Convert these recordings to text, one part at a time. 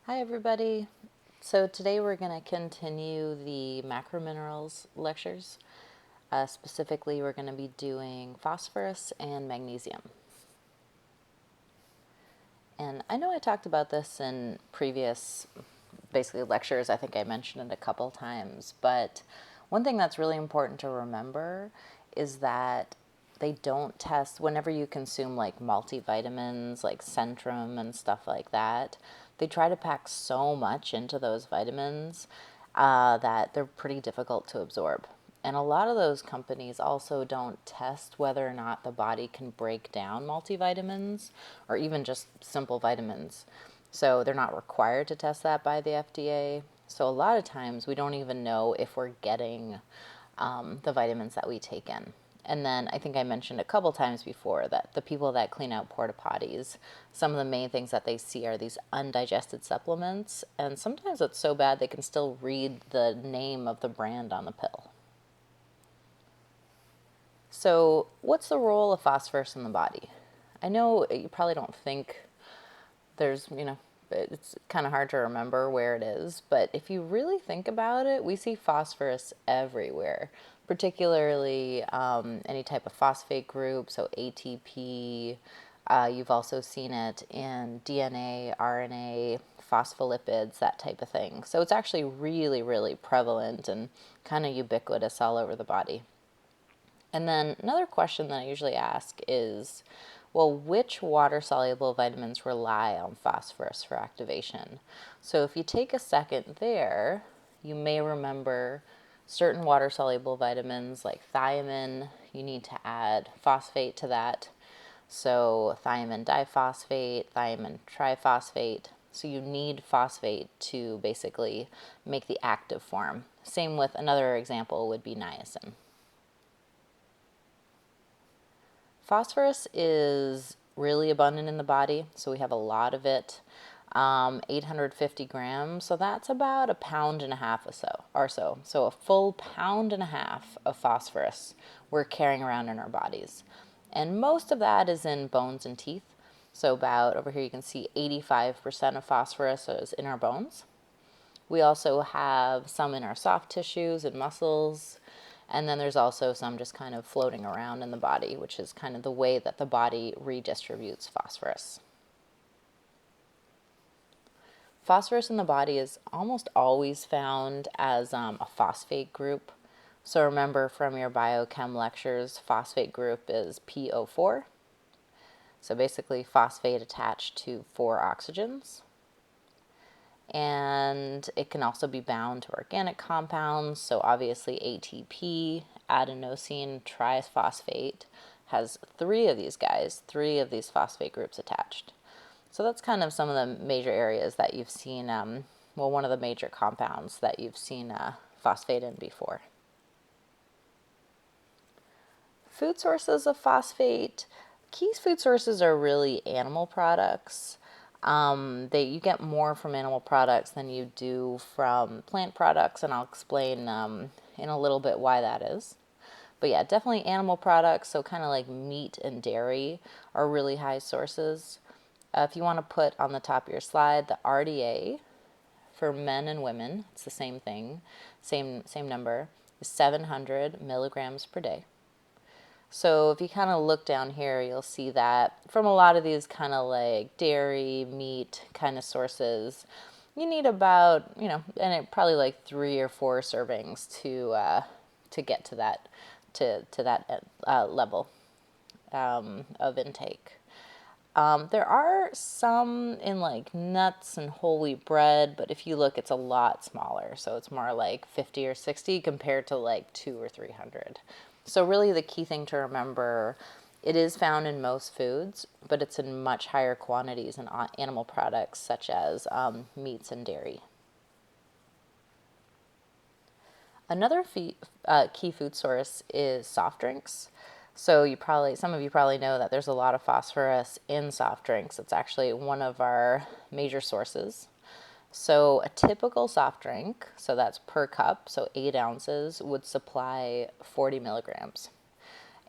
Hi everybody. So today we're going to continue the macrominerals lectures. Specifically, we're going to be doing phosphorus and magnesium. And I know I talked about this in previous, basically lectures. I think I mentioned it a couple times. But one thing that's really important to remember is that they don't test whenever you consume like multivitamins like Centrum and stuff like that. They try to pack so much into those vitamins that they're pretty difficult to absorb. And a lot of those companies also don't test whether or not the body can break down multivitamins or even just simple vitamins. So they're not required to test that by the FDA. So a lot of times we don't even know if we're getting the vitamins that we take in. And then I think I mentioned a couple times before that the people that clean out porta potties, some of the main things that they see are these undigested supplements. And sometimes it's so bad they can still read the name of the brand on the pill. So, what's the role of phosphorus in the body? I know you probably don't think it's kind of hard to remember where it is, but if you really think about it, we see phosphorus everywhere, particularly any type of phosphate group, so ATP. You've also seen it in DNA, RNA, phospholipids, that type of thing. So it's actually really, really prevalent and kind of ubiquitous all over the body. And then another question that I usually ask is, well, which water-soluble vitamins rely on phosphorus for activation? So if you take a second there, you may remember certain water-soluble vitamins like thiamine, you need to add phosphate to that. So thiamine diphosphate, thiamine triphosphate. So you need phosphate to basically make the active form. Same with another example would be niacin. Phosphorus is really abundant in the body, so we have a lot of it, 850 grams, so that's about a pound and a half or so. So a full pound and a half of phosphorus we're carrying around in our bodies. And most of that is in bones and teeth. So about, over here you can see 85% of phosphorus is in our bones. We also have some in our soft tissues and muscles. And then there's also some just kind of floating around in the body, which is kind of the way that the body redistributes phosphorus. Phosphorus in the body is almost always found as a phosphate group. So remember from your biochem lectures, phosphate group is PO4. So basically phosphate attached to 4 oxygens. And it can also be bound to organic compounds. So obviously ATP, adenosine triphosphate, has 3 of these guys, 3 of these phosphate groups attached. So that's kind of some of the major areas that you've seen, one of the major compounds that you've seen phosphate in before. Food sources of phosphate. Key food sources are really animal products. You get more from animal products than you do from plant products, and I'll explain in a little bit why that is. But yeah, definitely animal products, so kind of like meat and dairy are really high sources. If you want to put on the top of your slide the RDA for men and women, it's the same thing, same number, is 700 milligrams per day. So if you kind of look down here, you'll see that from a lot of these kind of like dairy, meat kind of sources, you need about, probably like 3 or 4 servings to get to that level of intake. There are some in like nuts and whole wheat bread, but if you look, it's a lot smaller. So it's more like 50 or 60 compared to like 200 or 300. So really the key thing to remember, it is found in most foods, but it's in much higher quantities in animal products such as meats and dairy. Another key food source is soft drinks. So some of you probably know that there's a lot of phosphorus in soft drinks. It's actually one of our major sources. So a typical soft drink, so that's per cup, so 8 ounces, would supply 40 milligrams.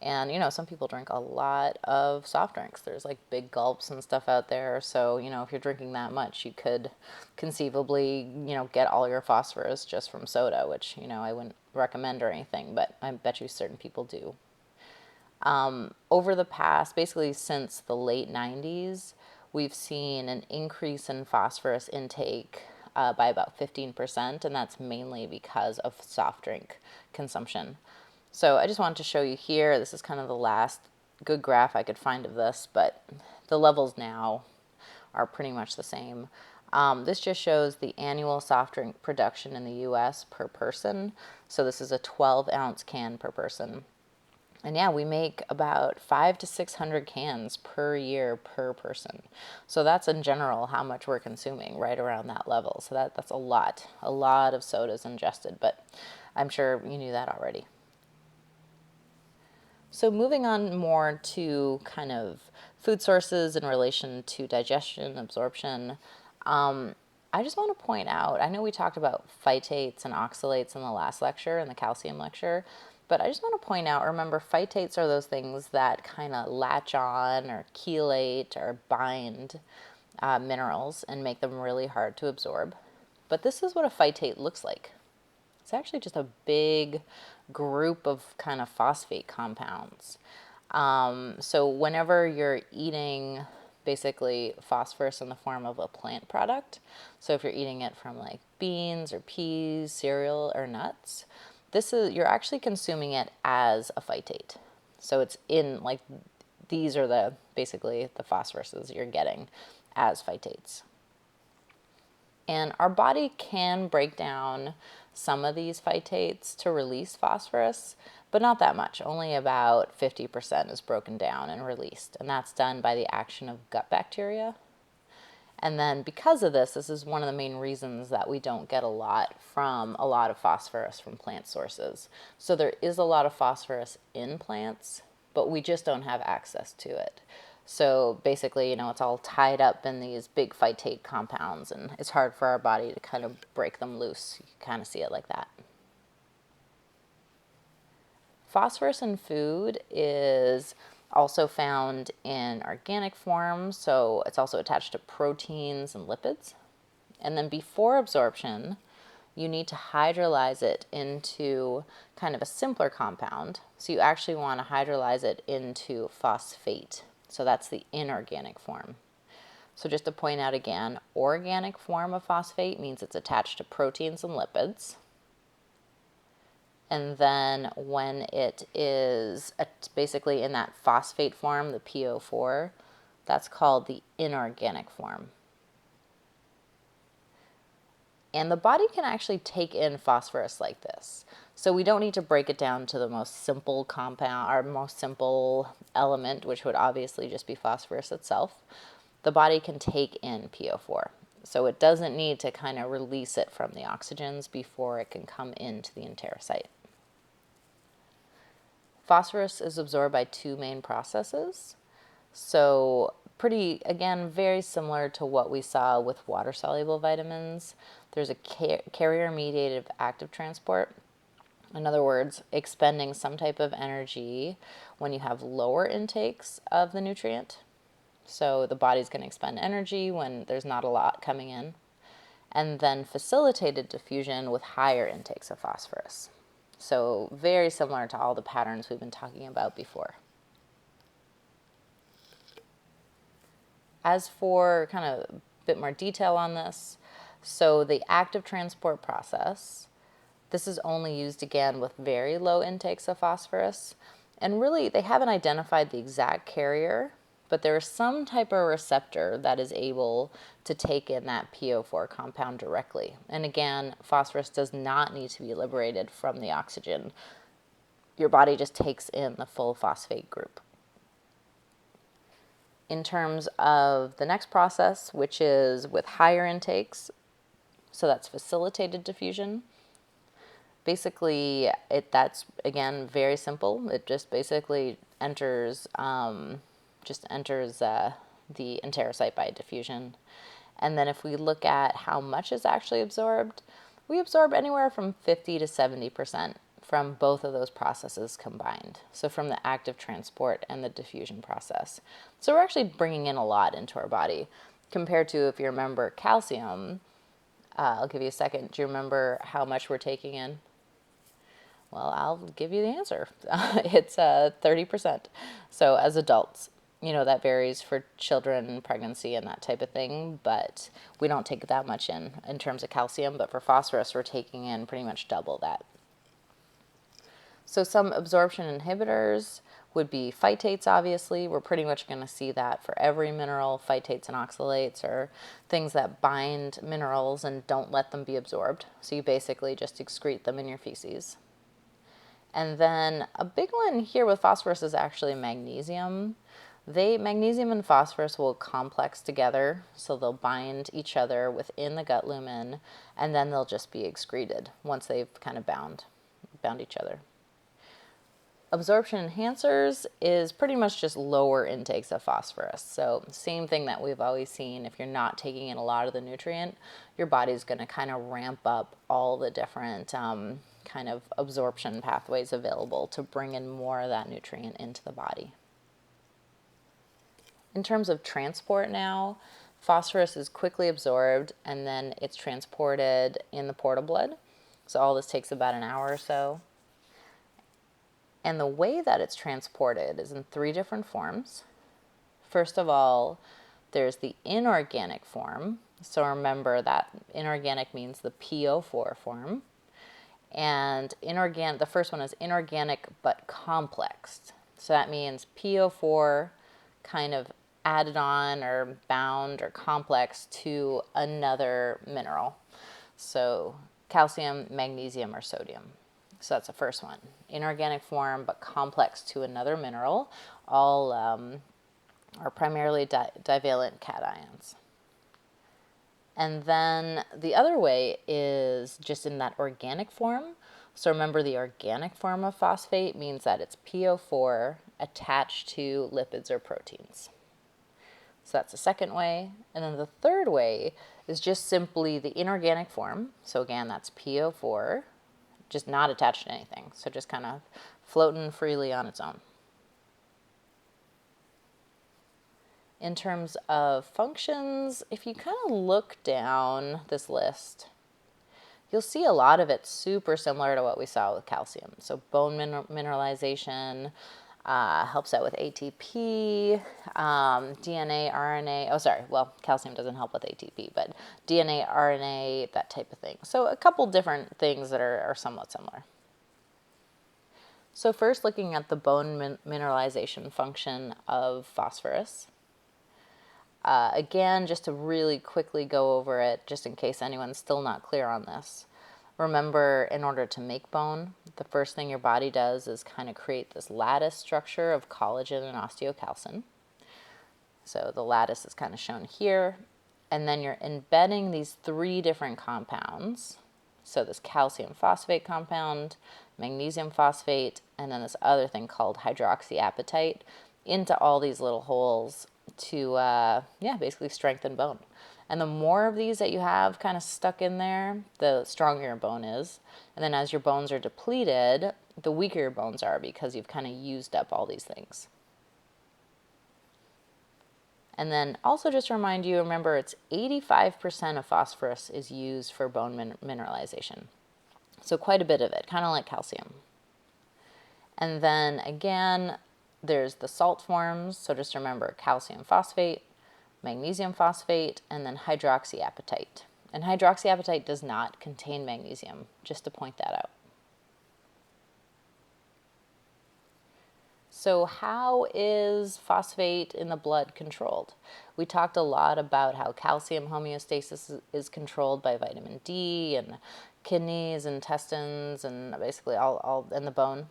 And, some people drink a lot of soft drinks. There's like big gulps and stuff out there. So, if you're drinking that much, you could conceivably, get all your phosphorus just from soda, which, I wouldn't recommend or anything, but I bet you certain people do. Over the past, basically since the late 90s, we've seen an increase in phosphorus intake by about 15%, and that's mainly because of soft drink consumption. So I just wanted to show you here, this is kind of the last good graph I could find of this, but the levels now are pretty much the same. This just shows the annual soft drink production in the US per person. So this is a 12-ounce can per person. And yeah, we make about 500 to 600 cans per year per person. So that's in general how much we're consuming, right around that level. So that's a lot of sodas ingested, but I'm sure you knew that already. So moving on more to kind of food sources in relation to digestion, absorption, I just want to point out, I know we talked about phytates and oxalates in the last lecture, in the calcium lecture, but I just want to point out, remember, phytates are those things that kind of latch on or chelate or bind minerals and make them really hard to absorb. But this is what a phytate looks like. It's actually just a big group of kind of phosphate compounds. So whenever you're eating basically phosphorus in the form of a plant product, so if you're eating it from like beans or peas, cereal, or nuts, you're actually consuming it as a phytate. So it's in like, these are basically the phosphoruses you're getting as phytates. And our body can break down some of these phytates to release phosphorus, but not that much. Only about 50% is broken down and released. And that's done by the action of gut bacteria. And then because of this is one of the main reasons that we don't get a lot of phosphorus from plant sources. So there is a lot of phosphorus in plants, but we just don't have access to it. So basically, it's all tied up in these big phytate compounds, and it's hard for our body to kind of break them loose. You can kind of see it like that. Phosphorus in food is also found in organic form, so it's also attached to proteins and lipids. And then before absorption, you need to hydrolyze it into kind of a simpler compound. So you actually want to hydrolyze it into phosphate. So that's the inorganic form. So just to point out again, organic form of phosphate means it's attached to proteins and lipids. And then when it is basically in that phosphate form, the PO4, that's called the inorganic form. And the body can actually take in phosphorus like this. So we don't need to break it down to the most simple compound, or most simple element, which would obviously just be phosphorus itself. The body can take in PO4. So it doesn't need to kind of release it from the oxygens before it can come into the enterocyte. Phosphorus is absorbed by two main processes. So again, very similar to what we saw with water-soluble vitamins. There's a carrier-mediated active transport. In other words, expending some type of energy when you have lower intakes of the nutrient. So the body's going to expend energy when there's not a lot coming in. And then facilitated diffusion with higher intakes of phosphorus. So very similar to all the patterns we've been talking about before. As for kind of a bit more detail on this, so the active transport process, this is only used again with very low intakes of phosphorus. And really, they haven't identified the exact carrier, but there is some type of receptor that is able to take in that PO4 compound directly. And again, phosphorus does not need to be liberated from the oxygen. Your body just takes in the full phosphate group. In terms of the next process, which is with higher intakes, so that's facilitated diffusion. Basically, that's again very simple. It just basically enters the enterocyte by diffusion. And then if we look at how much is actually absorbed, we absorb anywhere from 50 to 70% from both of those processes combined. So from the active transport and the diffusion process. So we're actually bringing in a lot into our body compared to, if you remember, calcium. I'll give you a second. Do you remember how much we're taking in? Well, I'll give you the answer. It's 30%. So as adults, that varies for children, pregnancy, and that type of thing, but we don't take that much in terms of calcium, but for phosphorus, we're taking in pretty much double that. So some absorption inhibitors would be phytates, obviously. We're pretty much going to see that for every mineral. Phytates and oxalates are things that bind minerals and don't let them be absorbed. So you basically just excrete them in your feces. And then a big one here with phosphorus is actually magnesium. Magnesium and phosphorus will complex together, so they'll bind each other within the gut lumen, and then they'll just be excreted once they've kind of bound each other. Absorption enhancers is pretty much just lower intakes of phosphorus. So same thing that we've always seen. If you're not taking in a lot of the nutrient, your body's going to kind of ramp up all the different kind of absorption pathways available to bring in more of that nutrient into the body. In terms of transport now, phosphorus is quickly absorbed and then it's transported in the portal blood. So all this takes about an hour or so. And the way that it's transported is in 3 different forms. First of all, there's the inorganic form. So remember that inorganic means the PO4 form. And the first one is inorganic but complexed. So that means PO4 kind of added on or bound or complex to another mineral. So calcium, magnesium, or sodium. So that's the first one. Inorganic form, but complex to another mineral. All are primarily divalent cations. And then the other way is just in that organic form. So remember, the organic form of phosphate means that it's PO4 attached to lipids or proteins. So that's the second way. And then the third way is just simply the inorganic form. So again, that's PO4. Just not attached to anything. So just kind of floating freely on its own. In terms of functions, if you kind of look down this list, you'll see a lot of it super similar to what we saw with calcium. So bone mineralization, helps out with ATP, DNA, RNA. Calcium doesn't help with ATP, but DNA, RNA, that type of thing. So a couple different things that are somewhat similar. So first, looking at the bone mineralization function of phosphorus. Again, just to really quickly go over it, just in case anyone's still not clear on this. Remember, in order to make bone, the first thing your body does is kind of create this lattice structure of collagen and osteocalcin. So the lattice is kind of shown here. And then you're embedding these 3 different compounds. So this calcium phosphate compound, magnesium phosphate, and then this other thing called hydroxyapatite into all these little holes to basically strengthen bone. And the more of these that you have kind of stuck in there, the stronger your bone is. And then as your bones are depleted, the weaker your bones are because you've kind of used up all these things. And then also just to remind you, remember it's 85% of phosphorus is used for bone mineralization. So quite a bit of it, kind of like calcium. And then again, there's the salt forms. So just remember calcium phosphate, magnesium phosphate, and then hydroxyapatite. And hydroxyapatite does not contain magnesium, just to point that out. So how is phosphate in the blood controlled? We talked a lot about how calcium homeostasis is controlled by vitamin D and kidneys, intestines, and basically all in the bone.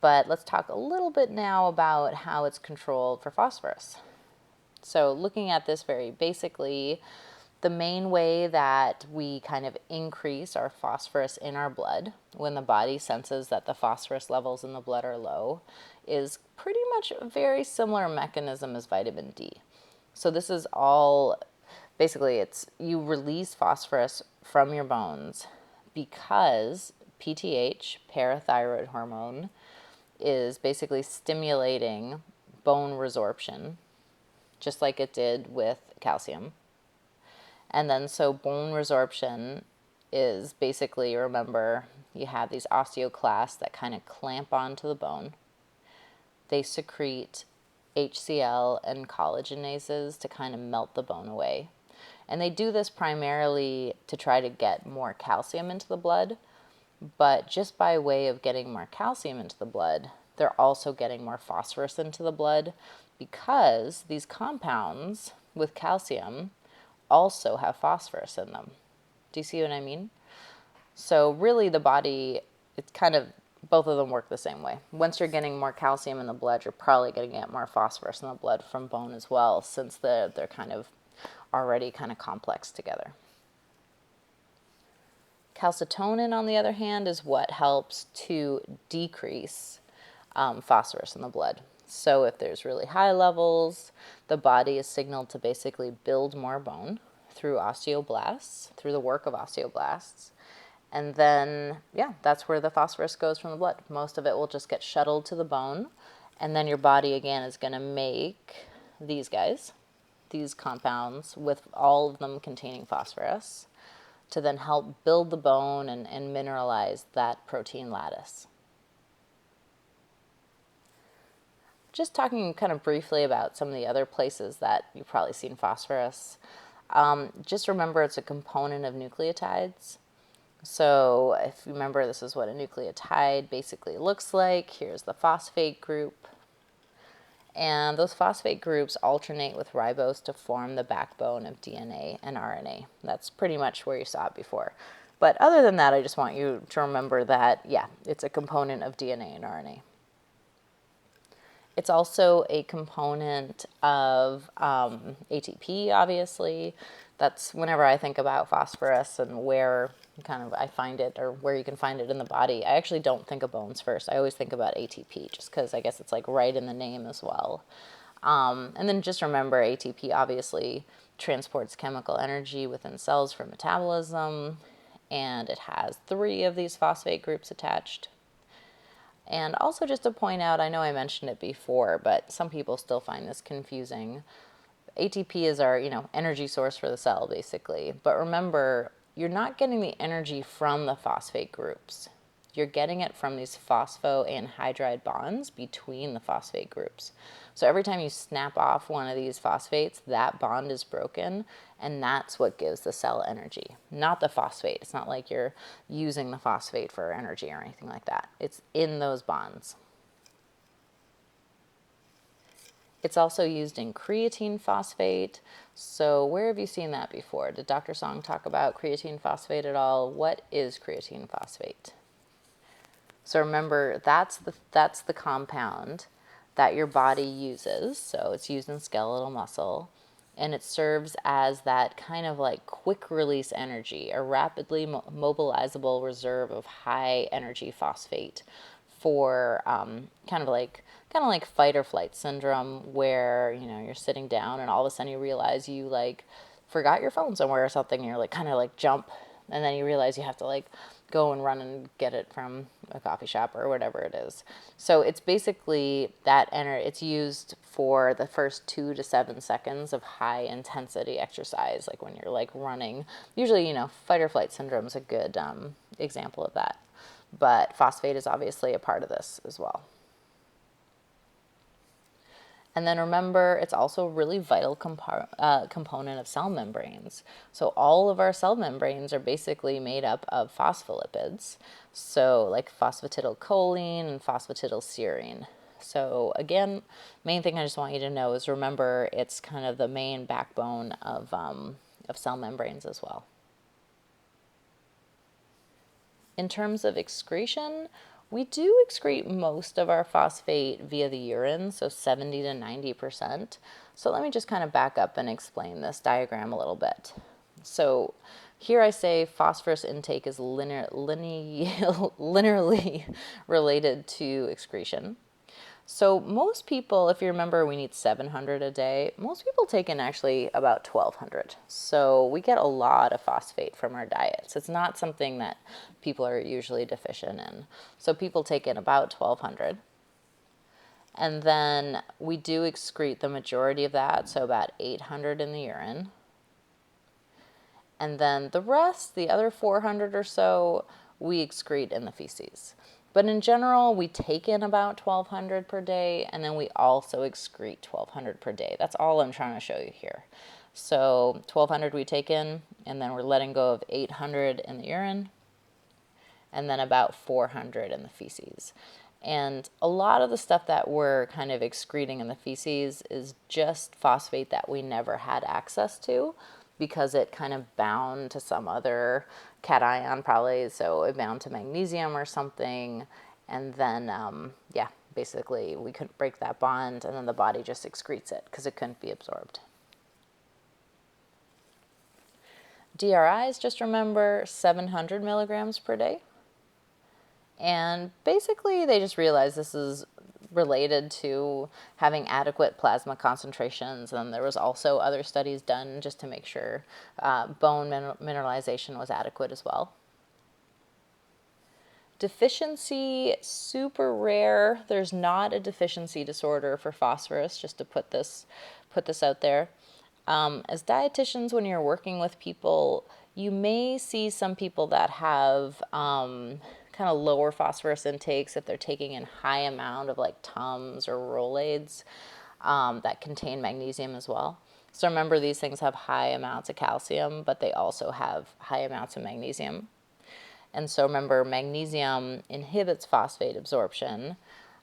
But let's talk a little bit now about how it's controlled for phosphorus. So looking at this very basically, the main way that we kind of increase our phosphorus in our blood when the body senses that the phosphorus levels in the blood are low is pretty much a very similar mechanism as vitamin D. So this is all, basically you release phosphorus from your bones because PTH, parathyroid hormone, is basically stimulating bone resorption, just like it did with calcium. And then so bone resorption is basically, remember, you have these osteoclasts that kind of clamp onto the bone. They secrete HCl and collagenases to kind of melt the bone away. And they do this primarily to try to get more calcium into the blood, but just by way of getting more calcium into the blood, they're also getting more phosphorus into the blood, because these compounds with calcium also have phosphorus in them. Do you see what I mean? So really the body, it's kind of, both of them work the same way. Once you're getting more calcium in the blood, you're probably going to get more phosphorus in the blood from bone as well, since they're kind of already kind of complex together. Calcitonin, on the other hand, is what helps to decrease phosphorus in the blood. So if there's really high levels, the body is signaled to basically build more bone through osteoblasts, through the work of osteoblasts. And then, yeah, that's where the phosphorus goes from the blood. Most of it will just get shuttled to the bone. And then your body, again, is going to make these guys, these compounds, with all of them containing phosphorus, to then help build the bone and mineralize that protein lattice. Just talking kind of briefly about some of the other places that you've probably seen phosphorus. Just remember, it's a component of nucleotides. So if you remember, this is what a nucleotide basically looks like. Here's the phosphate group. And those phosphate groups alternate with ribose to form the backbone of DNA and RNA. That's pretty much where you saw it before. But other than that, I just want you to remember that, yeah, it's a component of DNA and RNA. It's also a component of ATP, obviously. That's whenever I think about phosphorus and where kind of I find it, or where you can find it in the body, I actually don't think of bones first. I always think about ATP, just because I guess it's like right in the name as well. And then just remember, ATP obviously transports chemical energy within cells for metabolism, and it has 3 of these phosphate groups attached. And also, just to point out, I know I mentioned it before, but some people still find this confusing. ATP is our, energy source for the cell, basically. But remember, you're not getting the energy from the phosphate groups. You're getting it from these phosphoanhydride bonds between the phosphate groups. So every time you snap off one of these phosphates, that bond is broken, and that's what gives the cell energy, not the phosphate. It's not like you're using the phosphate for energy or anything like that. It's in those bonds. It's also used in creatine phosphate. So where have you seen that before? Did Dr. Song talk about creatine phosphate at all? What is creatine phosphate? So remember, that's the compound that your body uses. So it's used in skeletal muscle, and it serves as that kind of like quick release energy, a rapidly mobilizable reserve of high energy phosphate for kind of like fight or flight syndrome, where you're sitting down and all of a sudden you realize you like forgot your phone somewhere or something, and you're like kind of like jump, and then you realize you have to like go and run and get it from a coffee shop or whatever it is. So it's basically that it's used for the first 2 to 7 seconds of high intensity exercise, like when you're like running. Usually, fight or flight syndrome is a good example of that. But phosphate is obviously a part of this as well. And then remember, it's also a really vital component of cell membranes. So all of our cell membranes are basically made up of phospholipids. So like phosphatidylcholine and phosphatidylserine. So again, main thing I just want you to know is remember, it's kind of the main backbone of cell membranes as well. In terms of excretion, we do excrete most of our phosphate via the urine, so 70 to 90%. So let me just kind of back up and explain this diagram a little bit. So here I say phosphorus intake is linearly related to excretion. So most people, if you remember, we need 700 a day. Most people take in actually about 1,200. So we get a lot of phosphate from our diets. It's not something that people are usually deficient in. So people take in about 1,200. And then we do excrete the majority of that, so about 800 in the urine. And then the rest, the other 400 or so, we excrete in the feces. But in general, we take in about 1,200 per day, and then we also excrete 1,200 per day. That's all I'm trying to show you here. So 1,200 we take in, and then we're letting go of 800 in the urine, and then about 400 in the feces. And a lot of the stuff that we're kind of excreting in the feces is just phosphate that we never had access to because it kind of bound to some other cation probably. So it bound to magnesium or something. And then, yeah, basically we couldn't break that bond, and then the body just excretes it because it couldn't be absorbed. DRIs, just remember 700 milligrams per day. And basically, they just realized this is related to having adequate plasma concentrations. And there was also other studies done just to make sure bone mineralization was adequate as well. Deficiency, super rare. There's not a deficiency disorder for phosphorus, just to put this out there. As dietitians, when you're working with people, you may see some people that have kind of lower phosphorus intakes if they're taking in high amount of like Tums or Rolaids that contain magnesium as well. So remember, these things have high amounts of calcium, but they also have high amounts of magnesium. And so remember, magnesium inhibits phosphate absorption,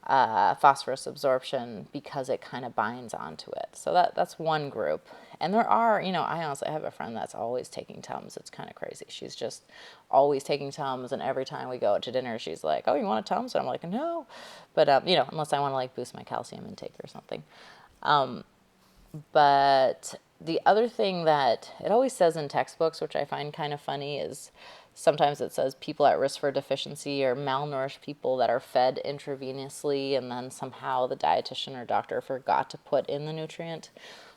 phosphorus absorption, because it kind of binds onto it. So that's one group. And there are, I honestly have a friend that's always taking Tums. It's kind of crazy. She's just always taking Tums, and every time we go out to dinner, she's like, "Oh, you want a Tums?" And I'm like, "No," but unless I want to like boost my calcium intake or something. But the other thing that it always says in textbooks, which I find kind of funny, is sometimes it says people at risk for deficiency are malnourished people that are fed intravenously, and then somehow the dietitian or doctor forgot to put in the nutrient.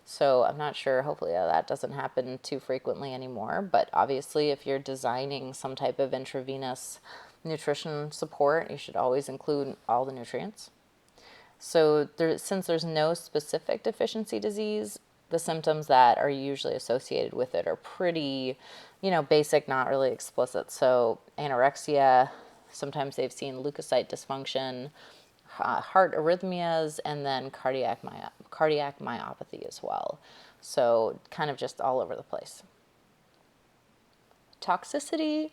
So I'm not sure, hopefully that doesn't happen too frequently anymore. But obviously, if you're designing some type of intravenous nutrition support, you should always include all the nutrients. So since there's no specific deficiency disease, the symptoms that are usually associated with it are pretty, basic, not really explicit. So anorexia, sometimes they've seen leukocyte dysfunction, heart arrhythmias, and then cardiac myopathy as well. So kind of just all over the place. Toxicity,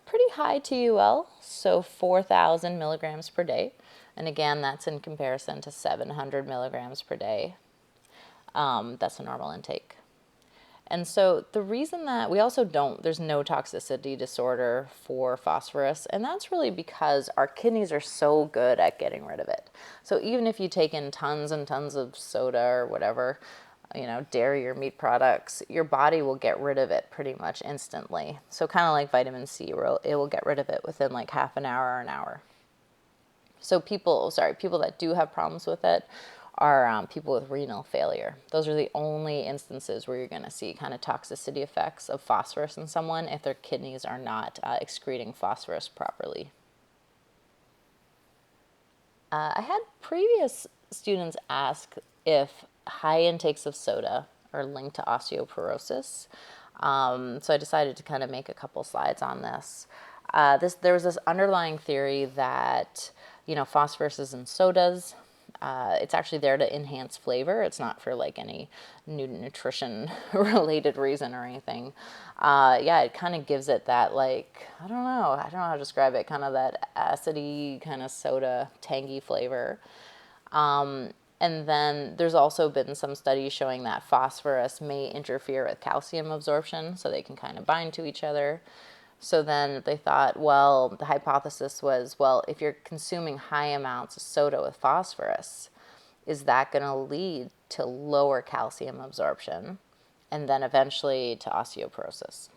pretty high TUL, so 4,000 milligrams per day. And again, that's in comparison to 700 milligrams per day. That's a normal intake. And so the reason that we also there's no toxicity disorder for phosphorus, and that's really because our kidneys are so good at getting rid of it. So even if you take in tons and tons of soda or whatever, dairy or meat products, your body will get rid of it pretty much instantly. So kind of like vitamin C, it will get rid of it within like half an hour or an hour. So people that do have problems with it are people with renal failure. Those are the only instances where you're going to see kind of toxicity effects of phosphorus in someone if their kidneys are not excreting phosphorus properly. I had previous students ask if high intakes of soda are linked to osteoporosis. So I decided to kind of make a couple slides on this. There was this underlying theory that, phosphorus is in sodas. It's actually there to enhance flavor. It's not for like any nutrition related reason or anything. It kind of gives it that like, I don't know how to describe it, kind of that acidy kind of soda, tangy flavor. And then there's also been some studies showing that phosphorus may interfere with calcium absorption, so they can kind of bind to each other. So then they thought, the hypothesis was, if you're consuming high amounts of soda with phosphorus, is that going to lead to lower calcium absorption and then eventually to osteoporosis?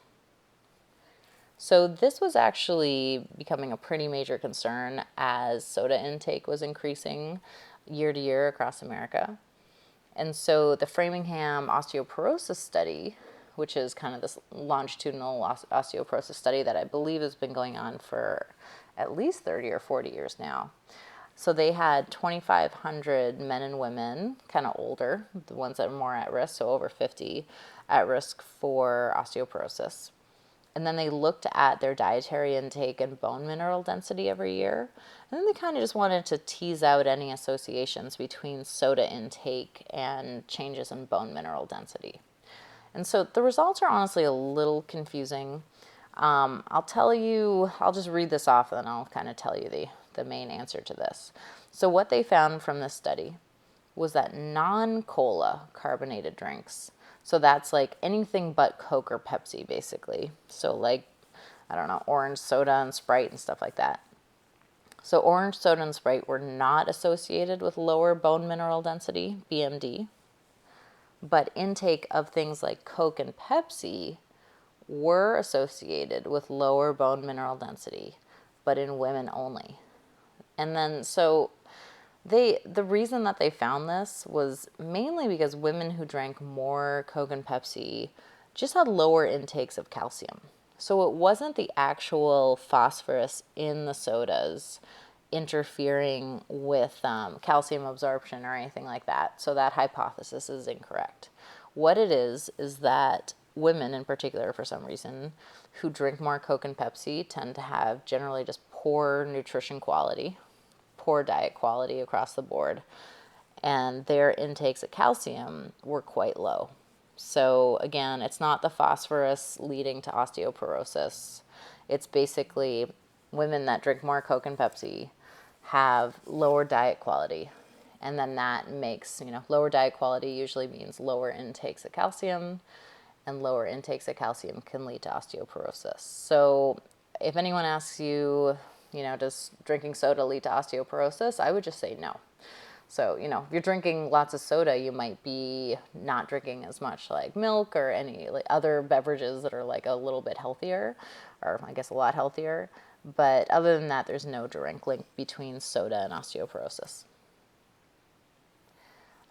So this was actually becoming a pretty major concern as soda intake was increasing year to year across America. And so the Framingham osteoporosis study, which is kind of this longitudinal osteoporosis study that I believe has been going on for at least 30 or 40 years now. So they had 2,500 men and women, kind of older, the ones that are more at risk, so over 50, at risk for osteoporosis. And then they looked at their dietary intake and bone mineral density every year. And then they kind of just wanted to tease out any associations between soda intake and changes in bone mineral density. And so the results are honestly a little confusing. I'll just read this off and then I'll kind of tell you the main answer to this. So what they found from this study was that non-cola carbonated drinks, so that's like anything but Coke or Pepsi basically, so like, I don't know, orange soda and Sprite and stuff like that. So orange soda and Sprite were not associated with lower bone mineral density, BMD, but intake of things like Coke and Pepsi were associated with lower bone mineral density, but in women only. And then so the reason that they found this was mainly because women who drank more Coke and Pepsi just had lower intakes of calcium. So it wasn't the actual phosphorus in the sodas interfering with calcium absorption or anything like that. So that hypothesis is incorrect. What it is that women in particular, for some reason, who drink more Coke and Pepsi tend to have generally just poor nutrition quality, poor diet quality across the board, and their intakes of calcium were quite low. So again, it's not the phosphorus leading to osteoporosis. It's basically women that drink more Coke and Pepsi have lower diet quality. And then that makes, lower diet quality usually means lower intakes of calcium, and lower intakes of calcium can lead to osteoporosis. So if anyone asks you, does drinking soda lead to osteoporosis? I would just say no. So, if you're drinking lots of soda, you might be not drinking as much like milk or any like other beverages that are like a little bit healthier, or I guess a lot healthier. But other than that, there's no direct link between soda and osteoporosis.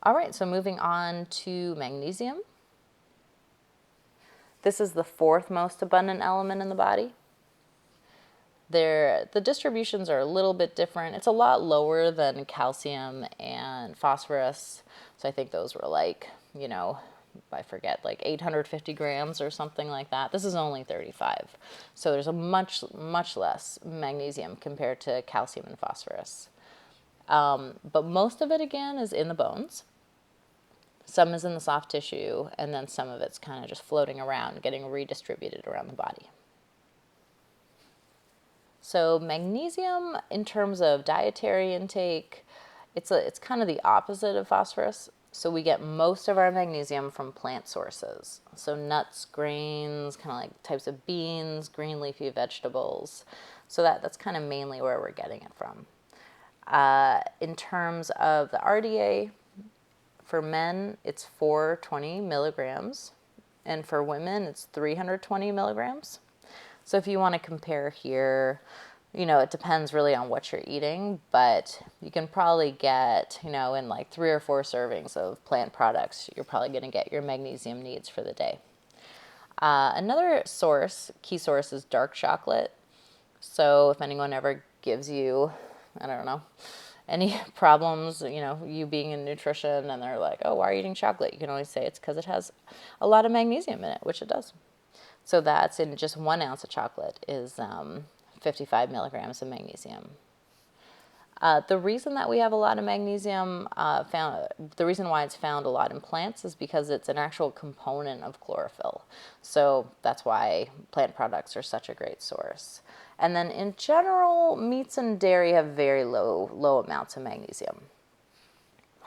All right, so moving on to magnesium. This is the fourth most abundant element in the body. The distributions are a little bit different. It's a lot lower than calcium and phosphorus. So I think those were like, I forget, like 850 grams or something like that. This is only 35. So there's a much, much less magnesium compared to calcium and phosphorus. But most of it, again, is in the bones. Some is in the soft tissue, and then some of it's kind of just floating around, getting redistributed around the body. So magnesium, in terms of dietary intake, it's kind of the opposite of phosphorus. So we get most of our magnesium from plant sources. So nuts, grains, kind of like types of beans, green leafy vegetables. So that's kind of mainly where we're getting it from. In terms of the RDA, for men, it's 420 milligrams. And for women, it's 320 milligrams. So if you want to compare here, it depends really on what you're eating, but you can probably get, in like 3 or 4 servings of plant products, you're probably going to get your magnesium needs for the day. Another key source is dark chocolate. So if anyone ever gives you, I don't know, any problems, you being in nutrition and they're like, oh, why are you eating chocolate? You can always say it's because it has a lot of magnesium in it, which it does. So that's in just 1 ounce of chocolate is 55 milligrams of magnesium. The reason that we have a lot of magnesium the reason why it's found a lot in plants is because it's an actual component of chlorophyll. So that's why plant products are such a great source. And then in general, meats and dairy have very low amounts of magnesium.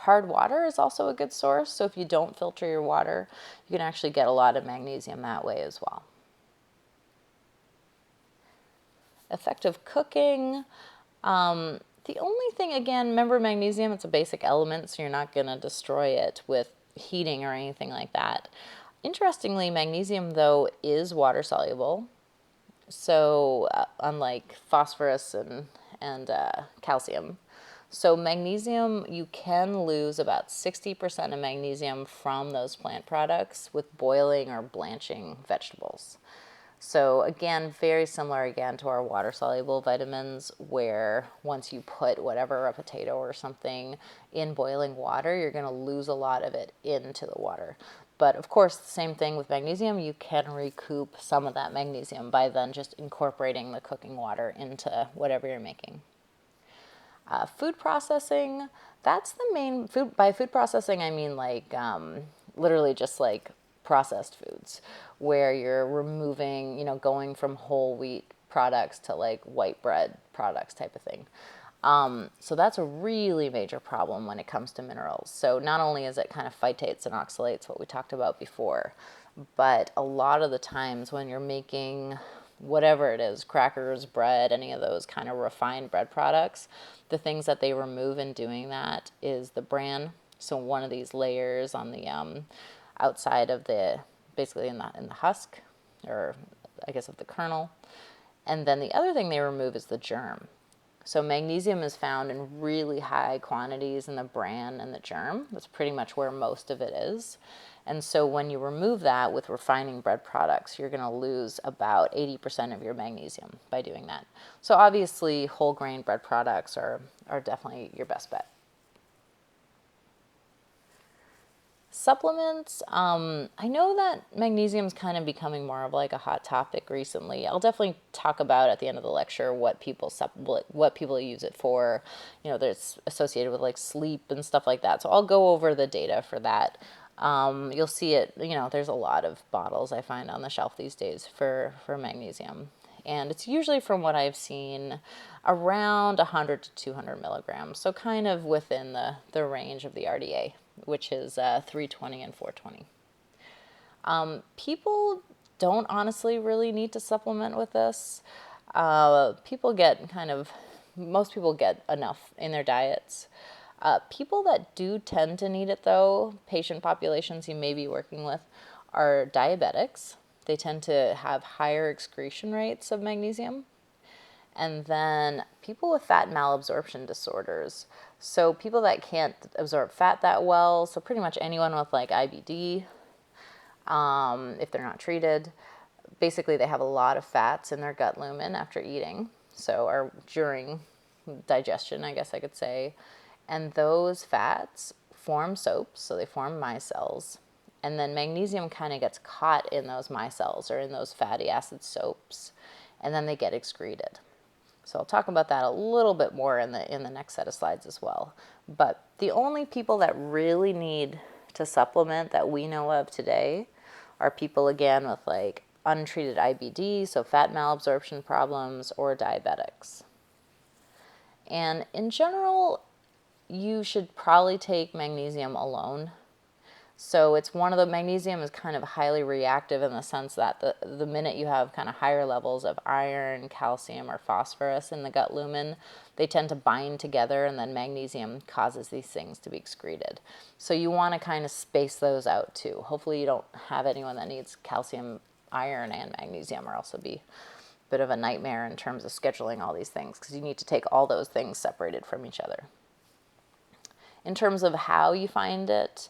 Hard water is also a good source, so if you don't filter your water, you can actually get a lot of magnesium that way as well. Effective cooking. The only thing, again, remember magnesium, it's a basic element, so you're not going to destroy it with heating or anything like that. Interestingly, magnesium, though, is water soluble. So unlike phosphorus and calcium. So magnesium, you can lose about 60% of magnesium from those plant products with boiling or blanching vegetables. So again, very similar again to our water soluble vitamins, where once you put whatever, a potato or something, in boiling water, you're going to lose a lot of it into the water. But of course, the same thing with magnesium, you can recoup some of that magnesium by then just incorporating the cooking water into whatever you're making. Food processing, that's the main food. By food processing, I mean like literally just like processed foods, where you're removing, going from whole wheat products to like white bread products type of thing. So that's a really major problem when it comes to minerals. So not only is it kind of phytates and oxalates, what we talked about before, but a lot of the times when you're making whatever it is, crackers, bread, any of those kind of refined bread products, the things that they remove in doing that is the bran. So one of these layers on the outside of the, basically in the husk, or I guess of the kernel. And then the other thing they remove is the germ. So magnesium is found in really high quantities in the bran and the germ. That's pretty much where most of it is. And so when you remove that with refining bread products, you're going to lose about 80% of your magnesium by doing that. So obviously whole grain bread products are definitely your best bet. Supplements, I know that magnesium is kind of becoming more of like a hot topic recently. I'll definitely talk about at the end of the lecture what people use it for. There's associated with like sleep and stuff like that. So I'll go over the data for that. You'll see it, there's a lot of bottles I find on the shelf these days for magnesium. And it's usually, from what I've seen, around 100 to 200 milligrams. So kind of within the range of the RDA, which is 320 and 420. People don't honestly really need to supplement with this. Most people get enough in their diets. People that do tend to need it, though, patient populations you may be working with, are diabetics. They tend to have higher excretion rates of magnesium. And then people with fat malabsorption disorders. So people that can't absorb fat that well. So pretty much anyone with like IBD, if they're not treated. Basically, they have a lot of fats in their gut lumen after eating. Or during digestion, I guess I could say. And those fats form soaps, so they form micelles. And then magnesium kind of gets caught in those micelles or in those fatty acid soaps, and then they get excreted. So I'll talk about that a little bit more in the next set of slides as well. But the only people that really need to supplement that we know of today are people, again, with like untreated IBD, so fat malabsorption problems, or diabetics. And in general, you should probably take magnesium alone. So it's magnesium is kind of highly reactive in the sense that the minute you have kind of higher levels of iron, calcium, or phosphorus in the gut lumen, they tend to bind together, and then magnesium causes these things to be excreted. So you want to kind of space those out too. Hopefully you don't have anyone that needs calcium, iron, and magnesium, or else it'll be a bit of a nightmare in terms of scheduling all these things, because you need to take all those things separated from each other. In terms of how you find it,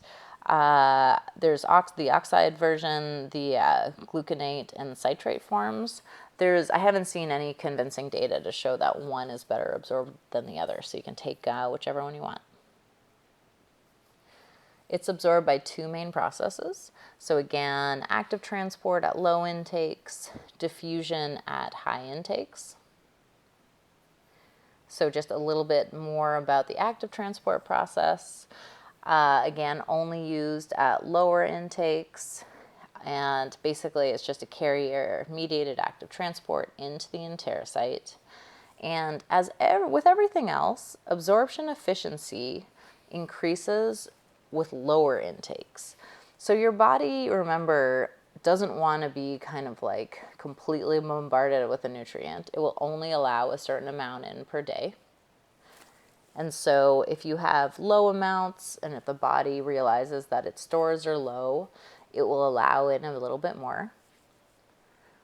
there's the oxide version, the gluconate and citrate forms. I haven't seen any convincing data to show that one is better absorbed than the other, so you can take whichever one you want. It's absorbed by two main processes. So again, active transport at low intakes, diffusion at high intakes. So just a little bit more about the active transport process. Again, only used at lower intakes, and basically it's just a carrier-mediated active transport into the enterocyte. And with everything else, absorption efficiency increases with lower intakes. So your body, remember, doesn't want to be kind of like completely bombarded with a nutrient. It will only allow a certain amount in per day. And so if you have low amounts, and if the body realizes that its stores are low, it will allow in a little bit more.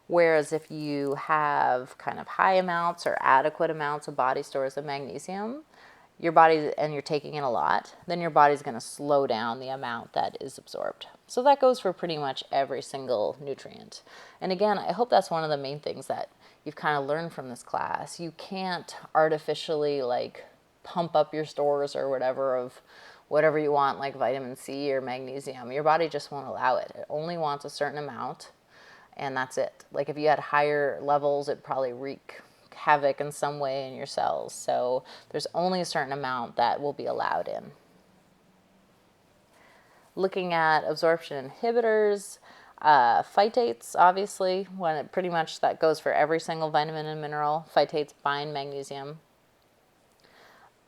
Whereas if you have kind of high amounts or adequate amounts of body stores of magnesium, your body, and you're taking in a lot, then your body's going to slow down the amount that is absorbed. So that goes for pretty much every single nutrient. And again, I hope that's one of the main things that you've kind of learned from this class. You can't artificially like pump up your stores or whatever of whatever you want, like vitamin C or magnesium. Your body just won't allow it. It only wants a certain amount, and that's it. Like if you had higher levels, it'd probably wreak havoc in some way in your cells. So there's only a certain amount that will be allowed in. Looking at absorption inhibitors, phytates, obviously, when it pretty much that goes for every single vitamin and mineral. Phytates bind magnesium.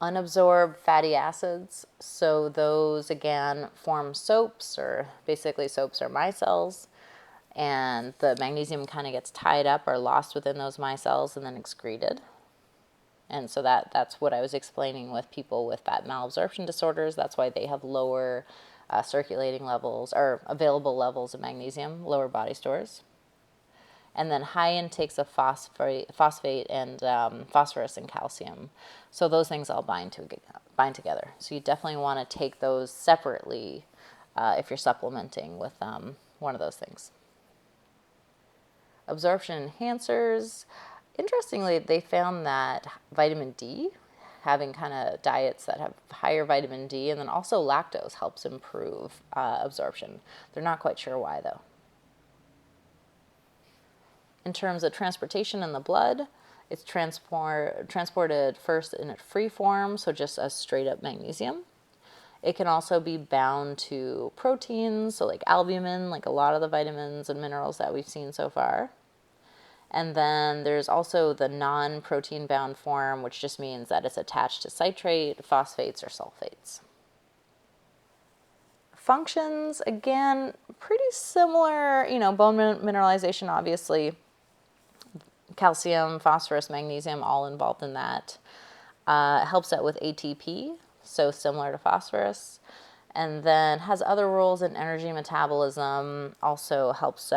Unabsorbed fatty acids, so those again form soaps, or basically soaps are micelles, and the magnesium kind of gets tied up or lost within those micelles and then excreted. And so that's what I was explaining with people with fat malabsorption disorders. That's why they have lower circulating levels or available levels of magnesium, lower body stores. And then high intakes of phosphate and phosphorus and calcium. So those things all bind together. So you definitely want to take those separately if you're supplementing with one of those things. Absorption enhancers. Interestingly, they found that vitamin D, having kind of diets that have higher vitamin D, and then also lactose helps improve absorption. They're not quite sure why though. In terms of transportation in the blood, it's transported first in a free form, so just as straight up magnesium. It can also be bound to proteins, so like albumin, like a lot of the vitamins and minerals that we've seen so far. And then there's also the non-protein bound form, which just means that it's attached to citrate, phosphates, or sulfates. Functions, again, pretty similar, bone mineralization, obviously. Calcium, phosphorus, magnesium, all involved in that. It helps out with ATP, so similar to phosphorus. And then has other roles in energy metabolism, also helps,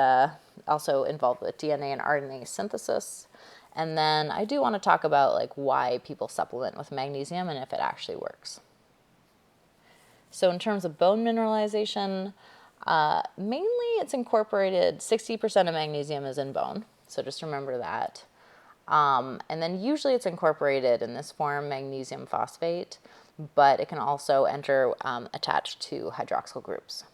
also involved with DNA and RNA synthesis. And then I do want to talk about like why people supplement with magnesium and if it actually works. So in terms of bone mineralization, mainly it's incorporated, 60% of magnesium is in bone. So just remember that. And then usually it's incorporated in this form, magnesium phosphate, but it can also enter attached to hydroxyl groups.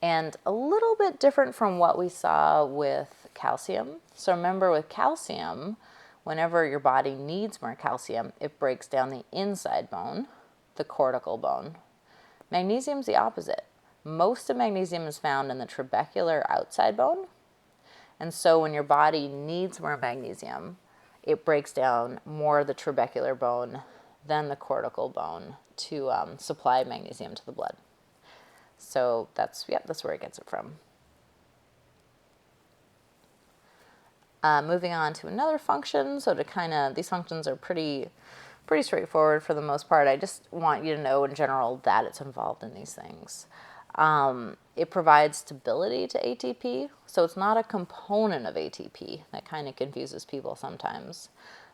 And a little bit different from what we saw with calcium. So remember with calcium, whenever your body needs more calcium, it breaks down the inside bone, the cortical bone. Magnesium's the opposite. Most of magnesium is found in the trabecular outside bone. And so when your body needs more magnesium, it breaks down more of the trabecular bone than the cortical bone to supply magnesium to the blood. So that's where it gets it from. Moving on to another function. So these functions are pretty straightforward for the most part. I just want you to know in general that it's involved in these things. It provides stability to ATP, so it's not a component of ATP. That kind of confuses people sometimes.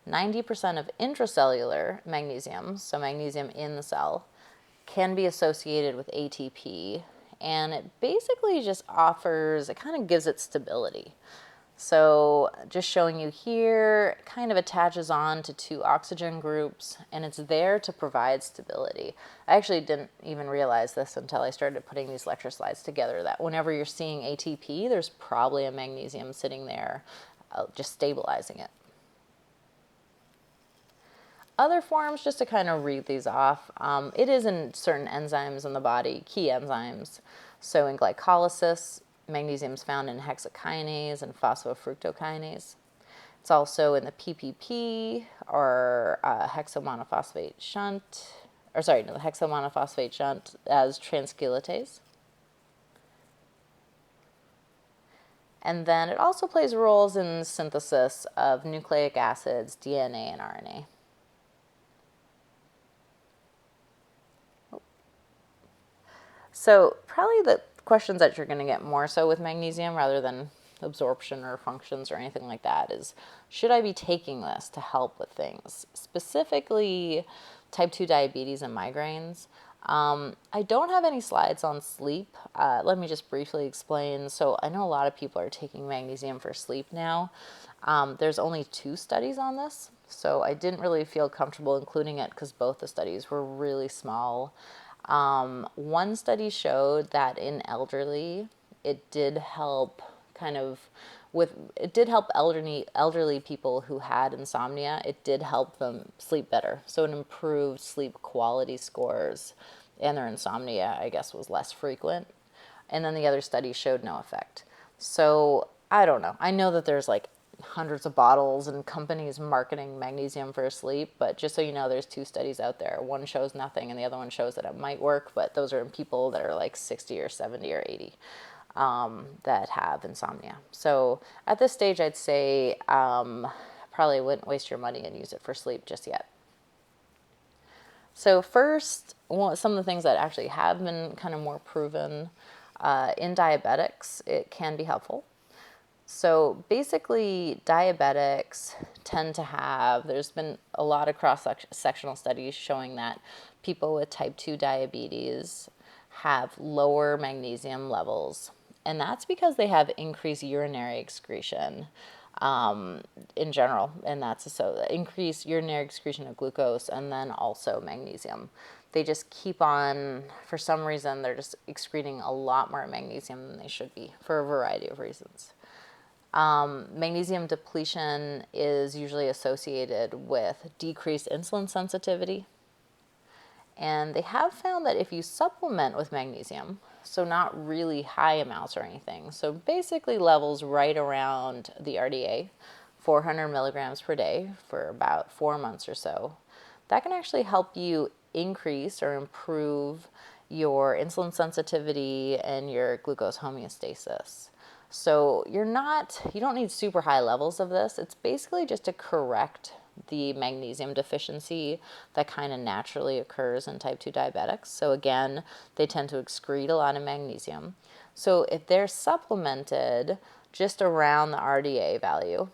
90% of intracellular magnesium, so magnesium in the cell, can be associated with ATP, and it basically just it kind of gives it stability. So just showing you here, it kind of attaches on to two oxygen groups, and it's there to provide stability. I actually didn't even realize this until I started putting these lecture slides together, that whenever you're seeing ATP, there's probably a magnesium sitting there just stabilizing it. Other forms, just to kind of read these off, it is in certain enzymes in the body, key enzymes. So in glycolysis, magnesium is found in hexokinase and phosphofructokinase. It's also in the PPP or hexamonophosphate shunt, the hexamonophosphate shunt as transkylitase. And then it also plays roles in synthesis of nucleic acids, DNA, and RNA. So probably the questions that you're going to get more so with magnesium rather than absorption or functions or anything like that, is should I be taking this to help with things, specifically type 2 diabetes and migraines? I don't have any slides on sleep. Let me just briefly explain. So I know a lot of people are taking magnesium for sleep now. There's only 2 studies on this, so I didn't really feel comfortable including it because both the studies were really small. One study showed that in elderly, it did help it did help elderly people who had insomnia. It did help them sleep better. So it improved sleep quality scores, and their insomnia, I guess, was less frequent. And then the other study showed no effect. So I don't know. I know that there's like hundreds of bottles and companies marketing magnesium for sleep, but just so you know, there's 2 studies out there. One shows nothing and the other one shows that it might work, but those are in people that are like 60 or 70 or 80 that have insomnia. So at this stage, I'd say probably wouldn't waste your money and use it for sleep just yet. So first, some of the things that actually have been kind of more proven in diabetics, it can be helpful. So basically, diabetics tend to have, there's been a lot of cross-sectional studies showing that people with type 2 diabetes have lower magnesium levels. And that's because they have increased urinary excretion in general. And that's so increased urinary excretion of glucose and then also magnesium. They just keep on, for some reason, they're just excreting a lot more magnesium than they should be for a variety of reasons. Magnesium depletion is usually associated with decreased insulin sensitivity. And they have found that if you supplement with magnesium, so not really high amounts or anything, so basically levels right around the RDA, 400 milligrams per day for about 4 months or so, that can actually help you increase or improve your insulin sensitivity and your glucose homeostasis. So you don't need super high levels of this. It's basically just to correct the magnesium deficiency that kind of naturally occurs in type 2 diabetics. So again, they tend to excrete a lot of magnesium. So if they're supplemented just around the RDA value,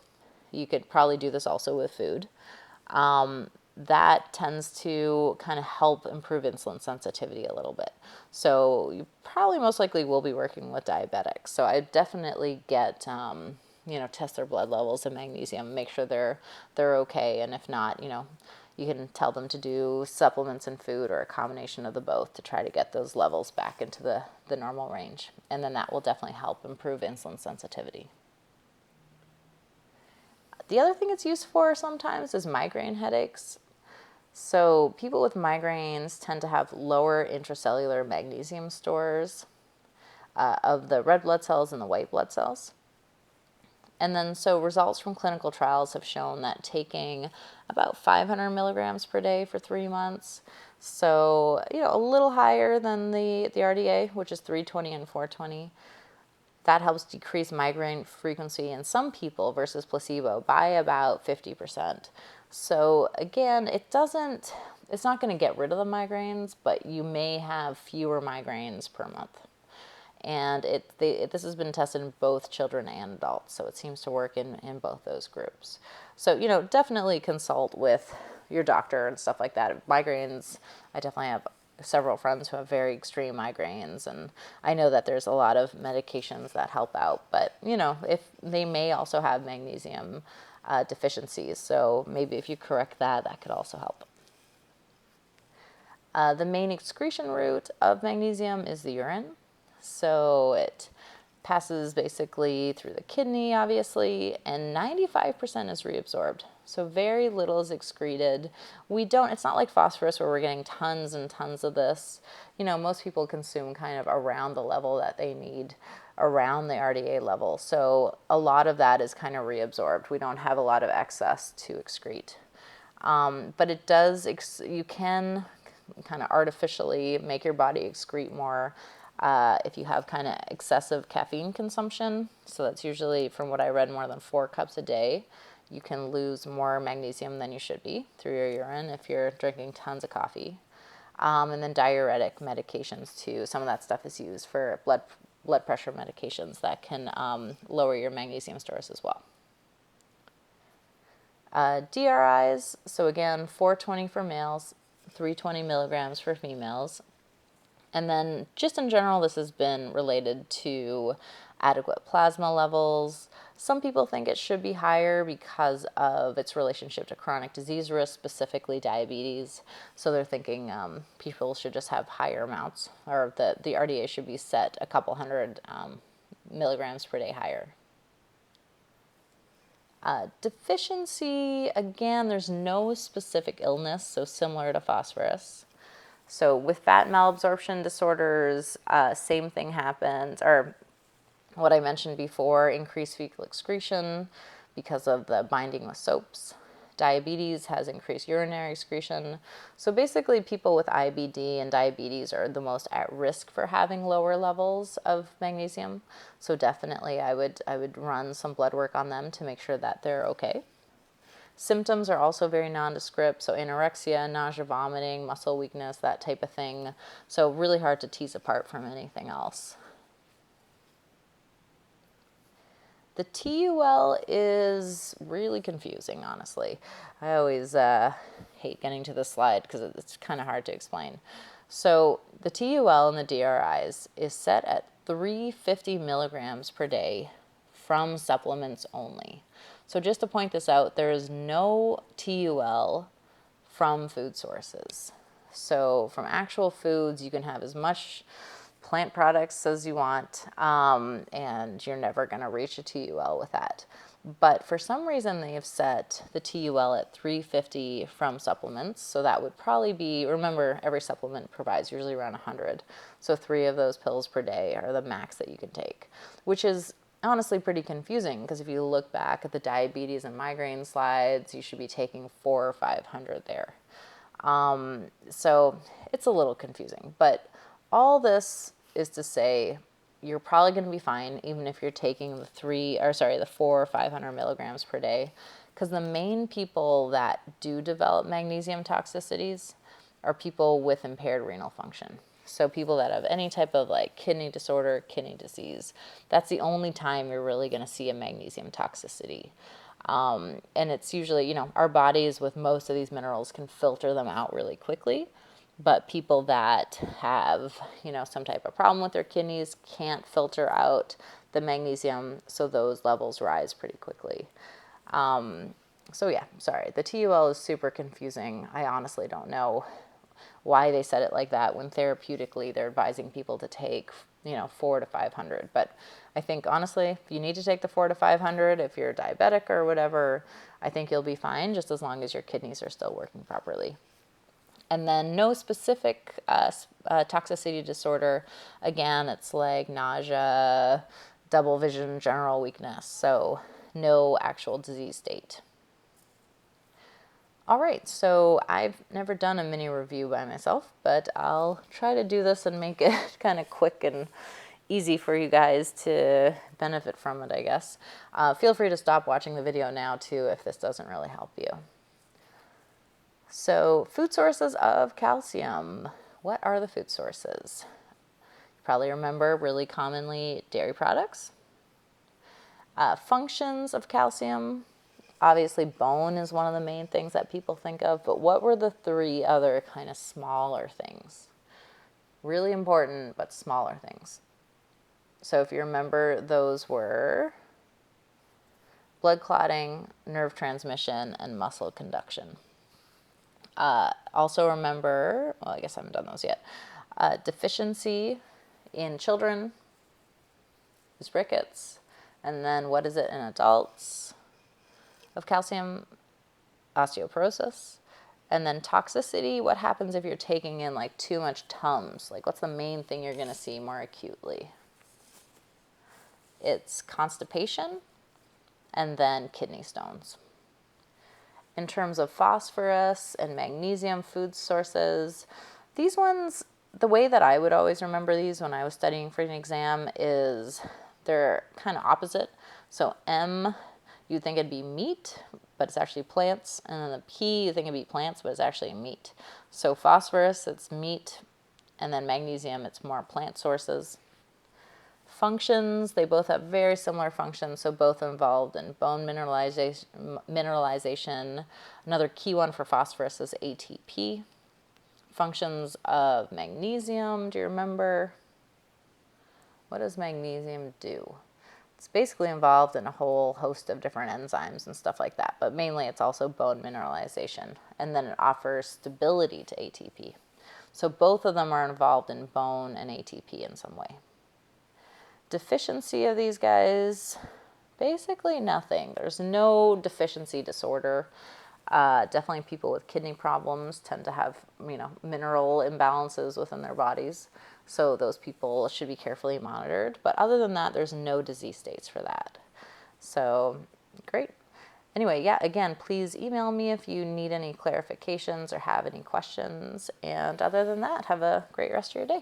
you could probably do this also with food. That tends to kind of help improve insulin sensitivity a little bit. So you probably most likely will be working with diabetics. So I definitely get, test their blood levels of magnesium, make sure they're okay. And if not, you can tell them to do supplements and food or a combination of the both to try to get those levels back into the normal range. And then that will definitely help improve insulin sensitivity. The other thing it's used for sometimes is migraine headaches. So people with migraines tend to have lower intracellular magnesium stores of the red blood cells and the white blood cells. And then so results from clinical trials have shown that taking about 500 milligrams per day for 3 months, so a little higher than the RDA, which is 320 and 420, that helps decrease migraine frequency in some people versus placebo by about 50%. So again, it's not going to get rid of the migraines, but you may have fewer migraines per month. And this has been tested in both children and adults, so it seems to work in both those groups. So, definitely consult with your doctor and stuff like that. Migraines, I definitely have several friends who have very extreme migraines, and I know that there's a lot of medications that help out, but, if they may also have magnesium deficiencies, so maybe if you correct that could also help. The main excretion route of magnesium is the urine. So it passes basically through the kidney, obviously, and 95% is reabsorbed. So very little is excreted. It's not like phosphorus where we're getting tons and tons of this. Most people consume kind of around the level that they need, around the RDA level. So a lot of that is kind of reabsorbed. We don't have a lot of excess to excrete. But it does, you can kind of artificially make your body excrete more if you have kind of excessive caffeine consumption. So that's usually, from what I read, more than 4 cups a day. You can lose more magnesium than you should be through your urine if you're drinking tons of coffee. And then diuretic medications too. Some of that stuff is used for blood pressure medications that can lower your magnesium stores as well. DRIs, so again, 420 for males, 320 milligrams for females. And then just in general, this has been related to adequate plasma levels. Some people think it should be higher because of its relationship to chronic disease risk, specifically diabetes. So they're thinking people should just have higher amounts, or the RDA should be set a couple hundred milligrams per day higher. Deficiency, again, there's no specific illness, so similar to phosphorus. So with fat malabsorption disorders, same thing happens, or what I mentioned before, increased fecal excretion because of the binding with soaps. Diabetes has increased urinary excretion. So basically people with IBD and diabetes are the most at risk for having lower levels of magnesium. So definitely I would run some blood work on them to make sure that they're okay. Symptoms are also very nondescript, so anorexia, nausea, vomiting, muscle weakness, that type of thing. So really hard to tease apart from anything else. The TUL is really confusing, honestly. I always hate getting to this slide because it's kind of hard to explain. So the TUL in the DRIs is set at 350 milligrams per day from supplements only. So just to point this out, there is no TUL from food sources. So from actual foods, you can have as much plant products as you want, and you're never going to reach a TUL with that. But for some reason, they have set the TUL at 350 from supplements. So that would probably be, remember, every supplement provides usually around 100. So 3 of those pills per day are the max that you can take, which is honestly pretty confusing because if you look back at the diabetes and migraine slides, you should be taking 400 or 500 there. So it's a little confusing, but all this is to say you're probably going to be fine even if you're taking the 400 or 500 milligrams per day, because the main people that do develop magnesium toxicities are people with impaired renal function. So people that have any type of like kidney disorder, kidney disease, that's the only time you're really going to see a magnesium toxicity. And it's usually, our bodies with most of these minerals can filter them out really quickly. But people that have, some type of problem with their kidneys can't filter out the magnesium, so those levels rise pretty quickly. So yeah, sorry, the TUL is super confusing. I honestly don't know why they said it like that when therapeutically they're advising people to take, 400 to 500. But I think honestly, if you need to take the 400 to 500, if you're diabetic or whatever, I think you'll be fine just as long as your kidneys are still working properly. And then no specific toxicity disorder. Again, it's like nausea, double vision, general weakness. So no actual disease state. All right, so I've never done a mini review by myself, but I'll try to do this and make it kind of quick and easy for you guys to benefit from it, I guess. Feel free to stop watching the video now too if this doesn't really help you. So food sources of calcium. What are the food sources? You probably remember really commonly dairy products. Functions of calcium. Obviously bone is one of the main things that people think of, but what were the 3 other kind of smaller things? Really important, but smaller things. So if you remember, those were blood clotting, nerve transmission, and muscle conduction. Also remember, well, I guess I haven't done those yet, deficiency in children is rickets. And then what is it in adults of calcium? Osteoporosis. And then toxicity, what happens if you're taking in like too much Tums? Like what's the main thing you're going to see more acutely? It's constipation and then kidney stones. In terms of phosphorus and magnesium food sources, these ones, the way that I would always remember these when I was studying for an exam is they're kind of opposite. So M, you'd think it'd be meat, but it's actually plants. And then the P, you think it'd be plants, but it's actually meat. So phosphorus, it's meat. And then magnesium, it's more plant sources. Functions, they both have very similar functions, so both involved in bone mineralization. Another key one for phosphorus is ATP. Functions of magnesium, do you remember? What does magnesium do? It's basically involved in a whole host of different enzymes and stuff like that, but mainly it's also bone mineralization. And then it offers stability to ATP. So both of them are involved in bone and ATP in some way. Deficiency of these guys, basically nothing. There's no deficiency disorder. Definitely people with kidney problems tend to have, mineral imbalances within their bodies. So those people should be carefully monitored. But other than that, there's no disease states for that. So great. Anyway, yeah, again, please email me if you need any clarifications or have any questions. And other than that, have a great rest of your day.